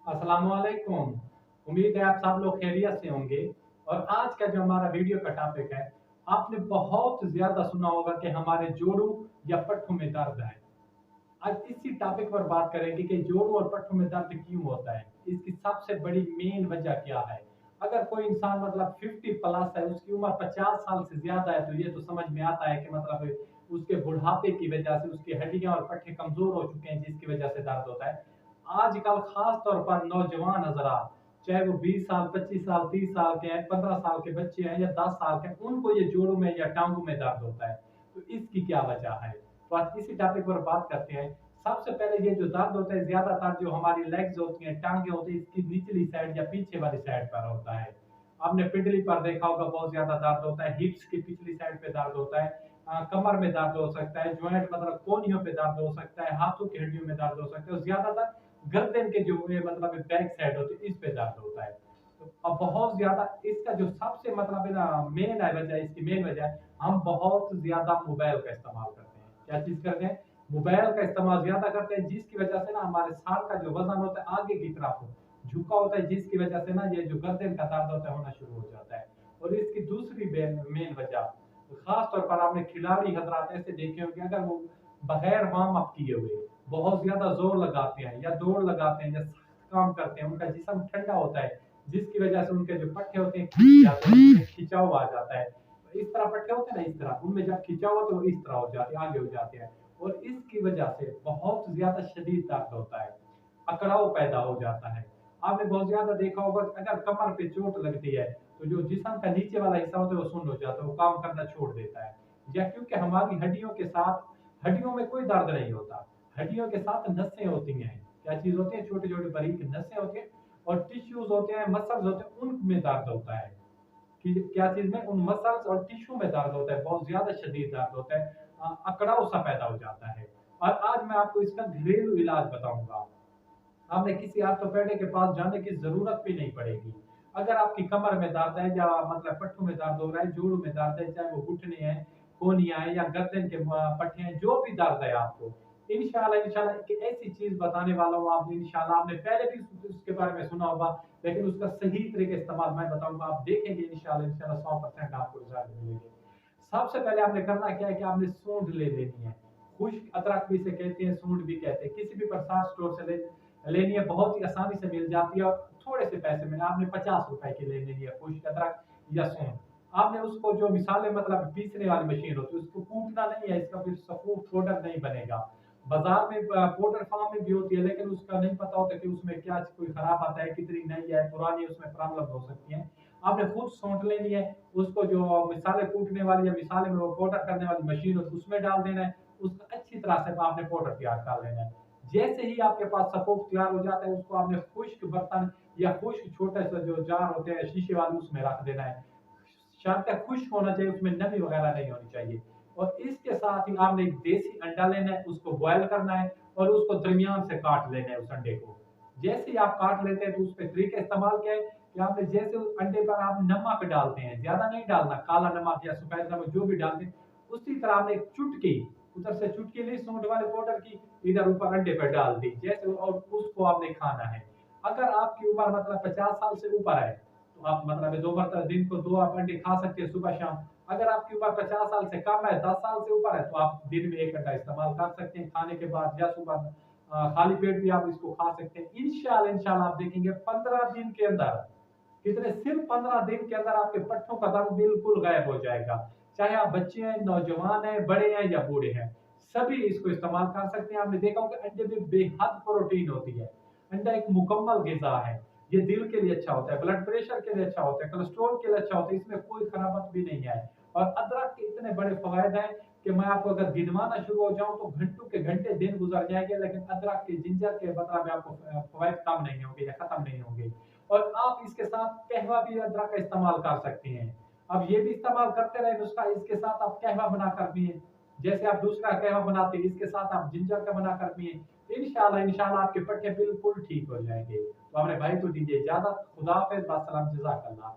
अस्सलाम वालेकुम। उम्मीद है आप सब लोग खैरियत से होंगे। और आज का जो हमारा वीडियो का टॉपिक है, आपने बहुत ज्यादा सुना होगा कि हमारे जोड़ों या पट्टों में दर्द है। आज इसी टॉपिक पर बात करेंगे कि जोड़ों और पट्टों में दर्द क्यों होता है, इसकी सबसे बड़ी मेन वजह क्या है। अगर कोई इंसान मतलब 50 प्लस है, उसकी उम्र 50 साल से ज्यादा है, तो ये तो समझ में आता है कि मतलब उसके बुढ़ापे की वजह से उसकी हड्डियां और पट्टे कमजोर हो चुके हैं, जिसकी वजह से दर्द होता है। आजकल खास तौर पर नौजवान हजरात, चाहे वो 20 साल 25 साल 30 साल के हैं, 15 साल के बच्चे हैं या 10 साल के हैं, उनको ये जोड़ों में या टांगों में दर्द होता है। तो इसकी क्या वजह है, तो आज इसी टॉपिक पर बात करते हैं। सबसे पहले ये जो दर्द होता है, ज्यादातर जो हमारी लेग्स होती हैं, टांगे होती हैं, इसकी निचली साइड या पीछे वाली साइड पर होता है। आपने पिंडली पर देखा होगा बहुत ज्यादा दर्द होता है, हिप्स की पिछली साइड पे दर्द होता है, कमर में दर्द हो सकता है, ज्वाइंट मतलब कोहनियों पे दर्द हो सकता है, हाथों की हड्डियों में दर्द हो सकता है, और ज्यादातर गर्दन के जो ये मतलब बैक साइड होती है, इस पे दर्द होता है। तो अब बहुत ज्यादा इसका जो सबसे मतलब है ना मेन है वजह, इसकी मेन वजह है, हम बहुत ज्यादा मोबाइल का इस्तेमाल करते हैं। क्या चीज करते हैं? मोबाइल का इस्तेमाल ज्यादा करते हैं, जिसकी वजह से ना हमारे सर का जो वजन होता है आगे की तरफ झुका होता है, जिसकी वजह से ना ये जो गर्दन का दर्द होता है होना शुरू हो जाता है। और इसकी दूसरी मेन वजह, खास तौर पर आपने खिलाड़ी हजरात ऐसे देखे होंगे, अगर वो बगैर वार्म अप किए हुए बहुत ज्यादा जोर लगाते हैं या दौड़ लगाते हैं या काम करते हैं, उनका जिस्म ठंडा होता है, जिसकी वजह से उनके जो पट्टे होते हैं खिंच जाते हैं, उनमें खिंचाव आ जाता है। तो इस तरह पट्टे होते हैं ना, इस तरह उनमें जब खिंचाव होता है वो इस तरह हो जाते हैं, आगे हो जाते हैं। और इसकी वजह से बहुत ज्यादा शदीद दर्द होता है, अकड़ाव पैदा हो जाता है। आपने बहुत ज्यादा देखा होगा कि अगर कमर पे चोट लगती है, तो जो जिस्म का नीचे वाला हिस्सा होता है वो सुन्न हो जाता है, वो काम करना छोड़ देता है। या क्योंकि हमारी हड्डियों के साथ, हड्डियों में कोई दर्द नहीं होता, हड्डियों के साथ नसें होती हैं। क्या चीज होती है? छोटे छोटे बारीक नसें होती हैं, और टिश्यूज होते हैं, मसल्स होते हैं, उनमें दर्द होता है। कि क्या चीज में? उन मसल्स और टिश्यू में दर्द होता है, बहुत ज्यादा शदीद दर्द होता है, अकड़ाव सा पैदा हो जाता है। और आज मैं आपको इसका घरेलू इलाज बताऊंगा। आपने किसी ऑर्थोपेडिक के पास जाने की जरूरत भी नहीं पड़ेगी। अगर आपकी कमर में दर्द है या मतलब पट्टों में दर्द हो रहा है, जोड़ों में दर्द है, चाहे वो घुटने हैं, कोहनियां हैं या गर्दन के पट्टे हैं, जो भी दर्द है आपको, इंशाल्लाह इंशाल्लाह एक ऐसी चीज बताने वाला हूँ। आप इंशाल्लाह आपने पहले भी उसके बारे में सुना होगा, लेकिन उसका सही तरीके इस्तेमाल मैं बताऊंगा, आप देखेंगे इंशाल्लाह इंशाल्लाह 100% आपको रिजल्ट मिलेंगे। सबसे पहले आपने करना क्या है कि आपने सूंड ले लेनी है। खुश्क अदरक भी इसे कहते हैं, सूंड भी कहते हैं, किसी भी प्रसाद स्टोर से लेनी है, बहुत ही आसानी से मिल जाती है, और थोड़े से पैसे में आपने 50 रुपए की ले लेनी है खुश्क अदरक या सूंड। आपने उसको जो मिसाले मतलब पीसने वाली मशीन होती है, उसको कूटना नहीं है, इसका फिर सफूफ पाउडर नहीं बनेगा। बाजार में पाउडर फार्म में भी होती है, लेकिन उसका नहीं पता होता कि उसमें क्या कोई खराब आता है, कितनी नई है पुरानी, उसमें प्रॉब्लम हो सकती है। आपने खुद सौंट लेनी है, उसको जो मिसाले कूटने वाली या मिसाले में वो पाउडर करने वाली मशीन होती है उसमें डाल देना है, उसका अच्छी तरह से आपने पाउडर तैयार कर लेना है। जैसे ही आपके पास सपोर्ट तैयार हो जाता है, उसको आपने खुश्क बर्तन या खुश्क छोटे से जो जार होते हैं शीशे वाले, उसमें रख देना है। शर्त है खुश्क होना चाहिए, उसमें नमी वगैरह नहीं होनी चाहिए। और इसके साथ ही आपने एक देसी अंडा लेना है, उसको बॉयल करना है और उसको दरमियान से काट लेना है उस अंडे को। जैसे ही आप काट लेते हैं, तो उस पर तरीका इस्तेमाल क्या है कि आपने जैसे उस अंडे पर आप नमक डालते हैं, ज्यादा नहीं डालना, काला नमक या सफेद नमक जो भी डालते हैं, उसी तरह आपने एक चुटकी, उधर से चुटकी ली सूंड वाले पाउडर की, इधर ऊपर अंडे पर डाल दी जैसे, और उसको आपने खाना है। अगर आपकी उम्र मतलब 50 साल से ऊपर है, तो आप मतलब दो बार दिन को दो आप अंडे खा सकते हैं, सुबह शाम। अगर आपकी उम्र 50 साल से कम है, 10 साल से ऊपर है, तो आप दिन में एक अंडा इस्तेमाल कर सकते हैं खाने के बाद, या सुबह खाली पेट भी आप इसको खा सकते हैं। इंशाल्लाह इंशाल्लाह आप देखेंगे 15 दिन के अंदर, कितने, सिर्फ 15 दिन के अंदर आपके पट्टों का दर्द बिल्कुल गायब हो जाएगा। चाहे आप बच्चे हैं, नौजवान हैं, बड़े हैं या बूढ़े हैं, सभी इसको इस्तेमाल कर सकते हैं। आपने देखा होगा अंडे में बेहद प्रोटीन होती है। अंडा एक मुकम्मल ग़िज़ा है। ये दिल के लिए अच्छा होता है, ब्लड प्रेशर के लिए अच्छा होता है, कोलेस्ट्रॉल के लिए अच्छा होता है, इसमें कोई खराबत भी नहीं है। और अदरक के इतने बड़े फायदे हैं कि मैं आपको अगर गिनवाना शुरू हो जाऊं तो घंटों के घंटे दिन गुजर जाएंगे, लेकिन अदरक के, जिंजर के मतलब में आपको फवायद कम नहीं होंगे या खत्म नहीं होंगे। और आप इसके साथ कहवा भी अदरक का इस्तेमाल कर सकते हैं। अब ये भी इस्तेमाल करते रहे नुस्खा, इसके साथ आप कहवा बनाकर पिए, जैसे आप दूसरा कहवा बनाते हैं, इसके साथ आप जिंजर का बनाकर पिए। इंशाल्लाह इंशाल्लाह आपके पट्टे बिल्कुल ठीक हो जाएंगे। तो हमारे भाई को दीजिए इजाजत। खुदा हाफिज, सलाम, जज़ाकल्लाह।